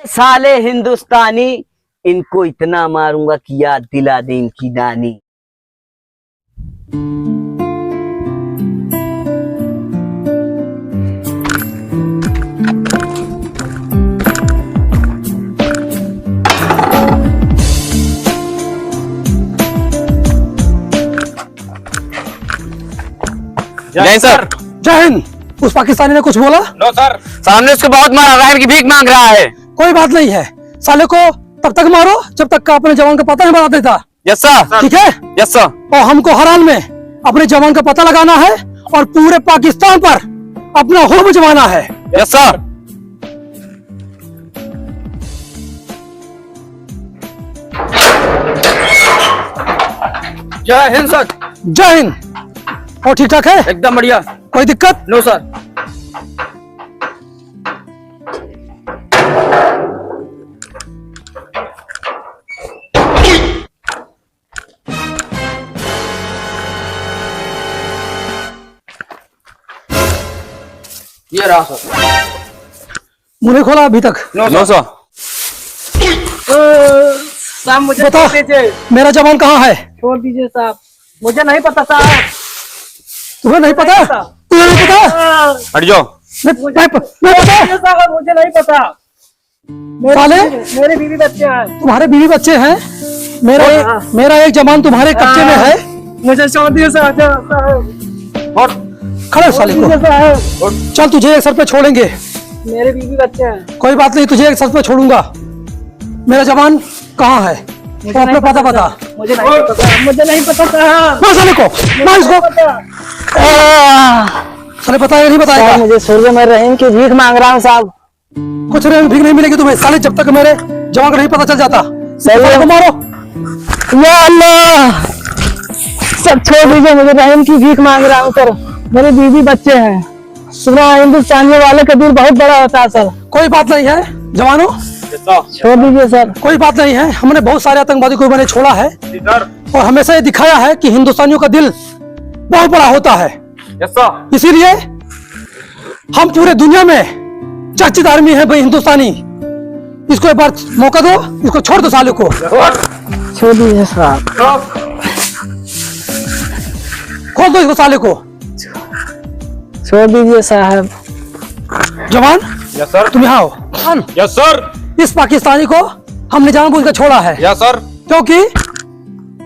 साले हिंदुस्तानी, इनको इतना मारूंगा कि याद दिला दे इनकी नानी। जय सर। जय हिंद। उस पाकिस्तानी ने कुछ बोला? No sir. सामने उसको बहुत मारा, रहीम की भीख मांग रहा है। कोई बात नहीं है, साले को तब तक मारो जब तक का अपने जवान का पता नहीं बता देता। Yes sir. ठीक है? Yes sir. और हमको हर हाल में अपने जवान का पता लगाना है और पूरे पाकिस्तान पर अपना हुक्म जमाना है। Yes sir. जय हिंद सर। जय हिंद। और ठीक ठाक है? एकदम बढ़िया। कोई दिक्कत? No sir. ये रहा सर। मुंह नहीं खोला अभी तक? No sir. साहब मुझे बता। छोड़ दीजिए। मेरा जवान कहाँ है? छोड़ दीजिए साहब, मुझे नहीं पता साहब। तुम्हें नहीं पता? तुम्हें नहीं पता? हट जाओ। नहीं पता? साहब मुझे नहीं पता। साले मेरे बीवी बच्चे हैं। तुम्हारे बीवी बच्चे हैं? मेरा एक जवान तुम्हारे कब्जे में है। मुझे छोड़ दीजिए साहब। और खड़े हो साले को। चल तुझे एक सर पे छोड़ेंगे। मेरे बीवी बच्चे हैं। कोई बात नहीं, तुझे एक सर पे छोड़ूंगा। मेरा जवान कहाँ है? तो अपना पता बता। मुझे नहीं पता साहब, मुझे नहीं पता साहब। मार साले को, मार इसको। साले बताएगा नहीं बताएगा? मुझे छोड़, मैं रहीम की भीख मांग रहा हूँ साहब। कुछ नहीं, भीख नहीं मिलेगी तुम्हें साले, जब तक मेरे जवान को नहीं पता चल जाता। साले को मारो। या अल्लाह, सब छोड़ दीजिए, मुझे रहीम की भीख मांग रहा हूँ सर। मेरे बीवी बच्चे हैं। सुना हिंदुस्तानियों वाले का दिल बहुत बड़ा होता है सर। कोई बात नहीं है जवानों, छोड़ दीजिए सर। कोई बात नहीं है। हमने बहुत सारे आतंकवादी को मैंने छोड़ा है और हमेशा ये दिखाया है कि हिंदुस्तानियों का दिल बहुत बड़ा होता है। Yes sir. इसीलिए हम पूरे दुनिया में चर्चित आर्मी है भाई हिंदुस्तानी। इसको एक बार मौका दो, इसको छोड़ दो साले को। छोड़ दीजिए साहब। खोल दो इसको साले को। छोड़ दीजिए साहब। जवान यस सर। तुम यहाँ आओ। Yes sir. इस पाकिस्तानी को हमने जानबूझकर छोड़ा है यस सर। क्योंकि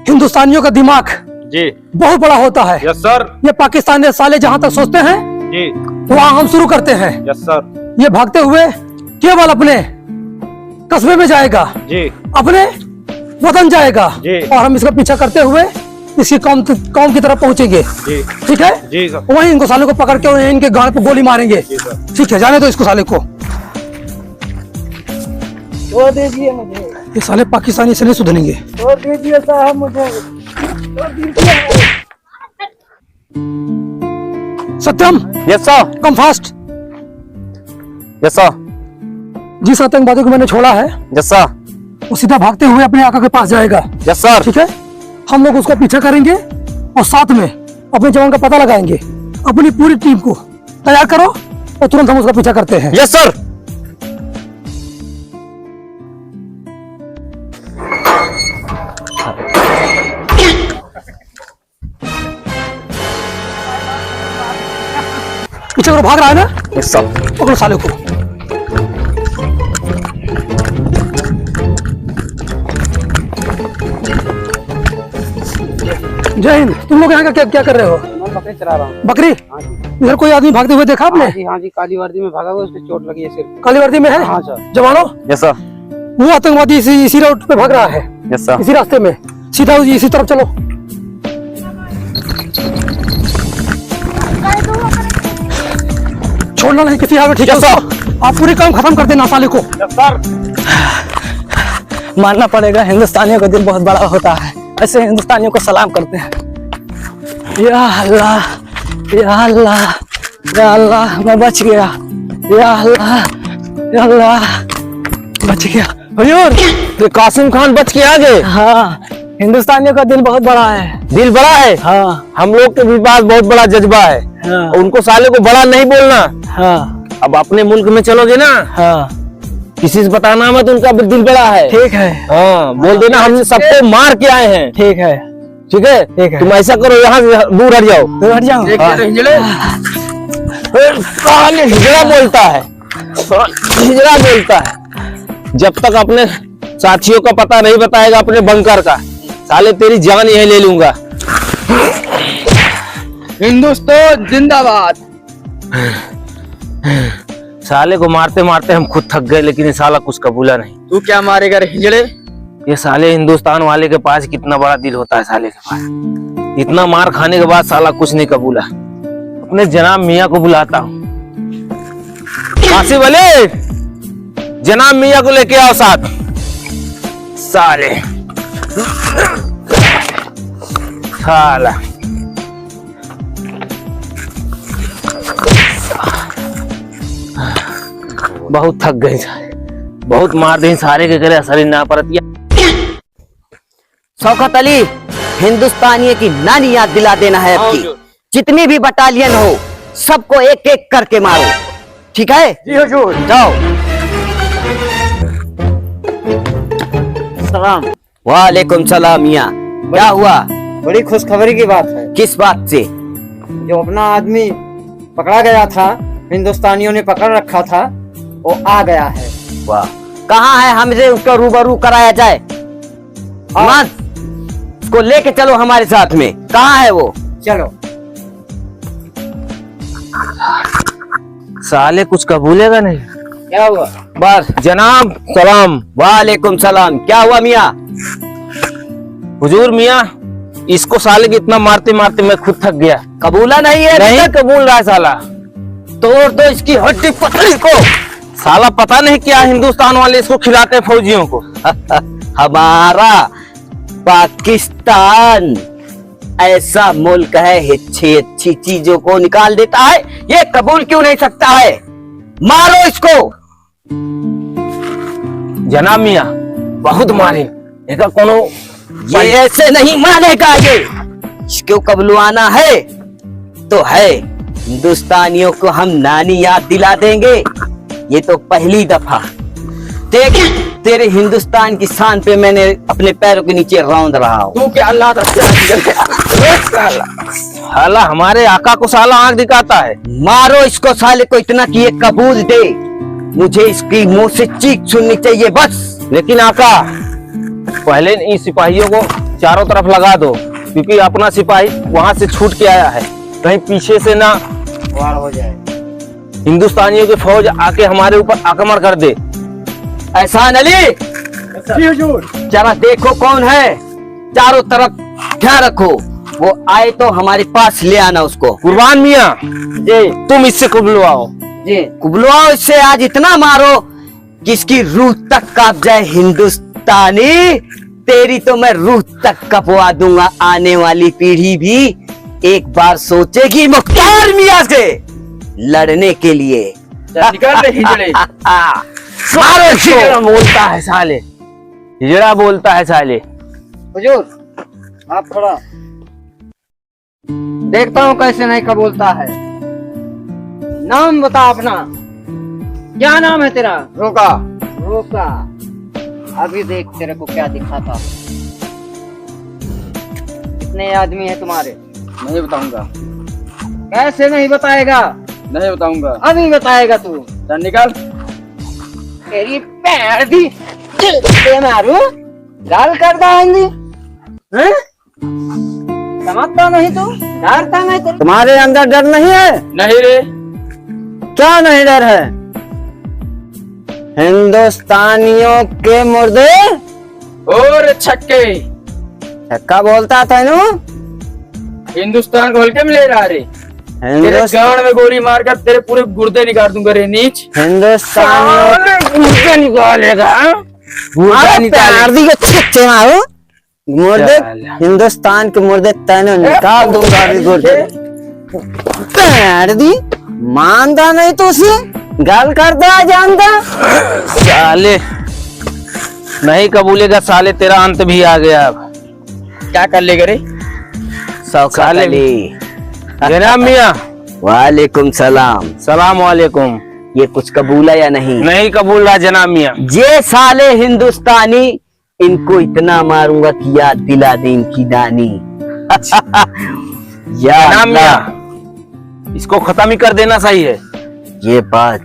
हिंदुस्तानियों का दिमाग जी। बहुत बड़ा होता है। Yes sir. ये पाकिस्तानी साले जहाँ तक सोचते हैं जी। वहाँ हम शुरू करते हैं। Yes sir. ये भागते हुए केवल अपने कस्बे में जाएगा, जी। अपने वतन जाएगा जी। और हम इसका पीछा करते हुए इसकी कौम की तरफ पहुंचेंगे। जी। ठीक है? जी सर। वहीं इनको साले को पकड़ के वहीं इनके गाल पे गोली मारेंगे। जी सर। ठीक है, जाने दो इसको साले को। छोड़ दीजिए मुझे। ये साले पाकिस्तानी से नहीं सुधरेंगे। छोड़ दीजिए साहब मुझे। छोड़ दीजिए। Satyam yes sir. Come fast. Yes sir. जिस आतंकवादी को मैंने छोड़ा है यस सर। वो सीधा भागते हुए अपने आका के पास जाएगा। Yes sir. ठीक है? हम लोग उसका पीछा करेंगे और साथ में अपने जवान का पता लगाएंगे। अपनी पूरी टीम को तैयार करो और तुरंत हम उसका पीछा करते हैं। Yes sir. पीछे करो, भाग रहा है ना? Yes sir. पकड़ो साले को। जय हिंद। तुम लोग यहाँ का क्या कर रहे हो? मैं बकरी चला रहा हूँ। बकरी? इधर कोई आदमी भागते हुए देखा आपने? हाँ जी, काली वर्दी में भागा हुआ, उसको चोट लगी है सिर। काली वर्दी में है? हाँ सर। जवानों, यस सर। वो आतंकवादी इसी रोड पे भाग रहा है। Yes sir. इसी रास्ते में सीधा इसी तरफ चलो। छोड़ना नहीं किसी हाल में। ठीक है सर? आप पूरी काम खत्म कर देना साले को। Yes sir. मानना पड़ेगा, हिंदुस्तानियों का दिल बहुत बड़ा होता है। ऐसे हिंदुस्तानियों को सलाम करते हैं। या अल्लाह, या अल्लाह, या अल्लाह, मैं बच गया। या अल्लाह, या अल्लाह, बच गया। हजूर, कासिम खान बच के आ गए। हाँ, हिंदुस्तानियों का दिल बहुत बड़ा है। दिल बड़ा है। हाँ हम लोग के भी पास बहुत बड़ा जज्बा है। हाँ उनको साले को बड़ा नहीं बोलना। हाँ अब अपने मुल्क में चलोगे ना हाँ किसी से बताना मत, उनका भी दिल बड़ा है। ठीक है, हाँ, बोल देना हम सबको मार के आए हैं। ठीक है, ठीक है, ठीक है। तुम ऐसा करो, यहाँ से दूर हट जाओ। तो हट जाओ। साले हिजड़ा बोलता है, हिजड़ा बोलता है। जब तक अपने साथियों का पता नहीं बताएगा अपने बंकर का, साले तेरी जान यही ले लूंगा। हिंदुस्तान जिंदाबाद। साले को मारते मारते हम खुद थक गए, लेकिन ये साला कुछ कबूला नहीं। तू क्या मारेगा रे हिजड़े? ये साले हिंदुस्तान वाले के पास कितना बड़ा दिल होता है साले के पास। इतना मार खाने के बाद साला कुछ नहीं कबूला। अपने जनाब मियाँ को बुलाता हूँ। कासिम अली, जनाब मियाँ को लेके आओ साथ। साले साला बहुत थक गए सारे, बहुत मार दी सारे के गले असर ना परतिया। शौकत अली, हिंदुस्तानियों की नानी याद दिला देना है आपकी। जितनी भी बटालियन हो सबको एक एक करके मारो, ठीक है? जी हुजूर। जाओ। सलाम। वालेकुम सलाम मियाँ। क्या हुआ? बड़ी खुशखबरी की बात है। किस बात से? जो अपना आदमी पकड़ा गया था, हिंदुस्तानियों ने पकड़ रखा था, वो आ गया है। वाह, कहाँ है? हमसे उसको रूबरू कराया जाए। अहमद, उसको लेके चलो हमारे साथ में। कहाँ है वो? चलो। साले कुछ कबूलेगा नहीं। क्या हुआ? बस। जनाब सलाम। वालेकुम सलाम। क्या हुआ मियाँ? हुजूर मियाँ, इसको साले की इतना मारते मारते मैं खुद थक गया। कबूला नहीं है? नहीं कबूल रहा है साला। तोड़ दो इसकी हड्डी पसली को। साला पता नहीं क्या हिंदुस्तान वाले इसको खिलाते हैं फौजियों को। हमारा पाकिस्तान ऐसा मुल्क है, अच्छी अच्छी चीजों को निकाल देता है। ये कबूल क्यों नहीं सकता है? मारो इसको। जनाब मियाँ, बहुत मारे। देखा कोनो ये ऐसे नहीं मानेगा। ये इसको कबलवाना है तो है। हिंदुस्तानियों को हम नानी याद दिला देंगे। ये तो पहली दफा। देख, तेरे हिंदुस्तान की शान पे मैंने अपने पैरों के नीचे रौंद रहा हूँ। तू क्या अल्लाह साला हमारे आका को साला आंख दिखाता है। मारो इसको साले को इतना कि ये कबूल दे। मुझे इसकी मुंह से चीख सुननी चाहिए बस। लेकिन आका, पहले इन सिपाहियों को चारों तरफ लगा दो, क्योंकि अपना सिपाही वहां से छूट के आया है। कहीं पीछे से ना वार हो जाए। हिंदुस्तानियों की फौज आके हमारे ऊपर आक्रमण कर दे। एहसान अली, जी हुजूर। जरा देखो कौन है। चारों तरफ ध्यान रखो। वो आए तो हमारे पास ले आना उसको। कुर्बान मियाँ, जी, तुम इससे कुबलवाओ। जी। कुबलवाओ इससे। आज इतना मारो कि इसकी रूह तक कांप जाए। हिंदुस्तानी, तेरी तो मैं रूह तक कपवा दूंगा। आने वाली पीढ़ी भी एक बार सोचेगी मुख्तार मियाँ से लड़ने के लिए। निकल रे हिजड़े। मारो इसको। हिजड़ा बोलता है साले, हिजड़ा बोलता है साले। हुजूर, आप थोड़ा देखता हूँ कैसे नहीं कबूलता है। नाम बता अपना। क्या नाम है तेरा? रोका। रोका। अभी देख तेरे को क्या दिखाता। कितने आदमी है तुम्हारे? नहीं बताऊंगा। कैसे नहीं बताएगा? नहीं बताऊंगा। अभी बताएगा तू। चल निकल। तेरी पैर दी ते मारू। गाल करता हिंदी हैं? समझता नहीं तू? डरता नहीं तू? तुम्हारे अंदर डर नहीं है? नहीं रे। क्या नहीं डर है? हिंदुस्तानियों के मुर्दे और छक्के। छक्का बोलता था नु? हिंदुस्तान को हल्के में ले रहा रे। तेरे गांड में गोली मारकर तेरे पूरे गुर्दे निकाल दूंगा रे नीच। हिंदुस्तानियों मुर्दे निकालेगा, मुर्दा निकालेगा। छक्के मारो मुर्दे। साला। हिंदुस्तान के मुर्दे तैनो निकाल दूंगा अभी गुर्दे। पैर दी मानता नहीं तो उसे गाल करता जानता। साले नहीं कबूलेगा साले, तेरा अंत भी आ गया। अब क्या कर लेगा रे? शौकत अली। जनाब मियाँ, वालेकुम सलाम। सलाम वालेकुम। ये कुछ कबूल है या नहीं? नहीं कबूल रहा जनाब मियाँ। ये साले हिंदुस्तानी, इनको इतना मारूंगा कि याद दिला दे इनकी नानी। या जनाब अल्लाह, मियाँ, इसको खत्म ही कर देना सही है। ये बात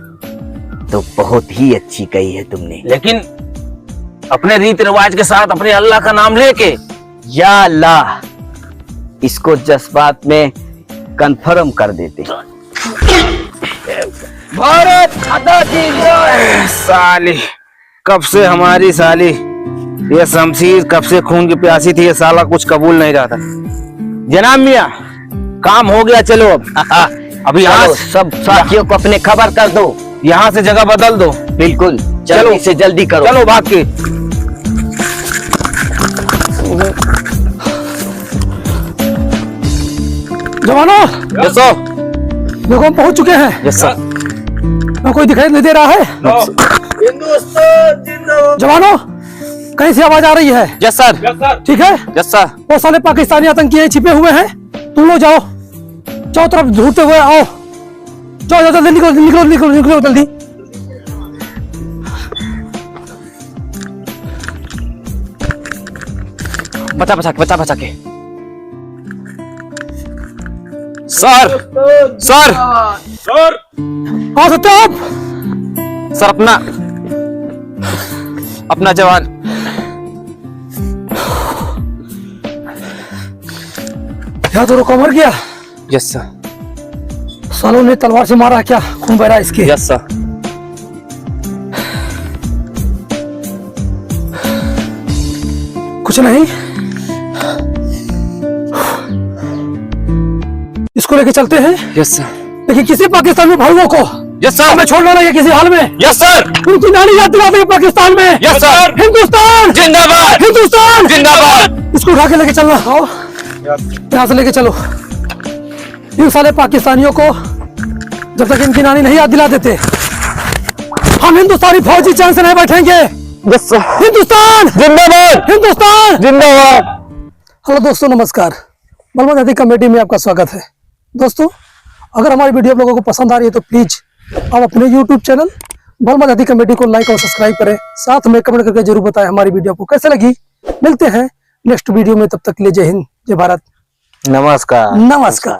तो बहुत ही अच्छी कही है तुमने। लेकिन अपने रीति रिवाज के साथ अपने अल्लाह का नाम लेके। या अल्लाह, इसको जज्बात में कंफर्म कर देते। भारत माता की जय। साली, कब से हमारी साली ये शमशीर कब से खून की प्यासी थी, ये साला कुछ कबूल नहीं रहा था। जनाब मियाँ, काम हो गया, चलो अब। अभी यहाँ चलो, सब साथियों को अपने खबर कर दो। यहाँ से जगह बदल दो। बिल्कुल, चलो। जल्दी से जल्दी करो। चलो भाग के। जवानों, यस सर। देखो हम पहुंच चुके हैं। Yes sir. ना कोई दिखाई नहीं दे रहा है। हिंदुस्तान जिंदाबाद। जवानों, कहीं से आवाज आ रही है? Yes sir. ठीक है, यस सर। वो साले पाकिस्तानी आतंकी यहीं छिपे हुए हैं। तुम लोग जाओ, चारों तरफ ढूंढते हुए आओ। जाओ जल्दी, निकलो निकलो निकलो निकलो जल्दी। बचा बचा के। सर सर कहाँ सकते हो आप? सर, अपना जवान। यहाँ तो रुको, मर गया। Yes sir. सालों ने तलवार से मारा क्या? खून बह रहा है इसके। Yes sir. कुछ नहीं, इसको लेके चलते हैं। Yes sir. लेकिन किसी पाकिस्तानी भाइयों को यस सर। हमें छोड़ना नहीं है किसी हाल में। Yes sir. उनकी नानी याद दिला देंगे पाकिस्तान में। Yes sir. हिंदुस्तान जिंदाबाद। हिंदुस्तान जिंदाबाद। इसको उठा के लेके चलना। आओ, यहाँ से लेके चलो। इन साले पाकिस्तानियों को जब तक इनकी नानी नहीं याद दिला देते, हम हिंदुस्तानी फौजी चैन से नहीं बैठेंगे। Yes sir. हिंदुस्तान जिंदाबाद। हिंदुस्तान जिंदाबाद। हेलो दोस्तों, नमस्कार। बलवंत हाथी कमेटी में आपका स्वागत है। दोस्तों, अगर हमारी वीडियो आप लोगों को पसंद आ रही है तो प्लीज आप अपने YouTube चैनल बलवंत हाथी कमेटी को लाइक और सब्सक्राइब करें। साथ में कमेंट करके जरूर बताएं हमारी वीडियो आपको कैसे लगी। मिलते हैं नेक्स्ट वीडियो में, तब तक के लिए जय हिंद, जय भारत, नमस्कार। नमस्कार।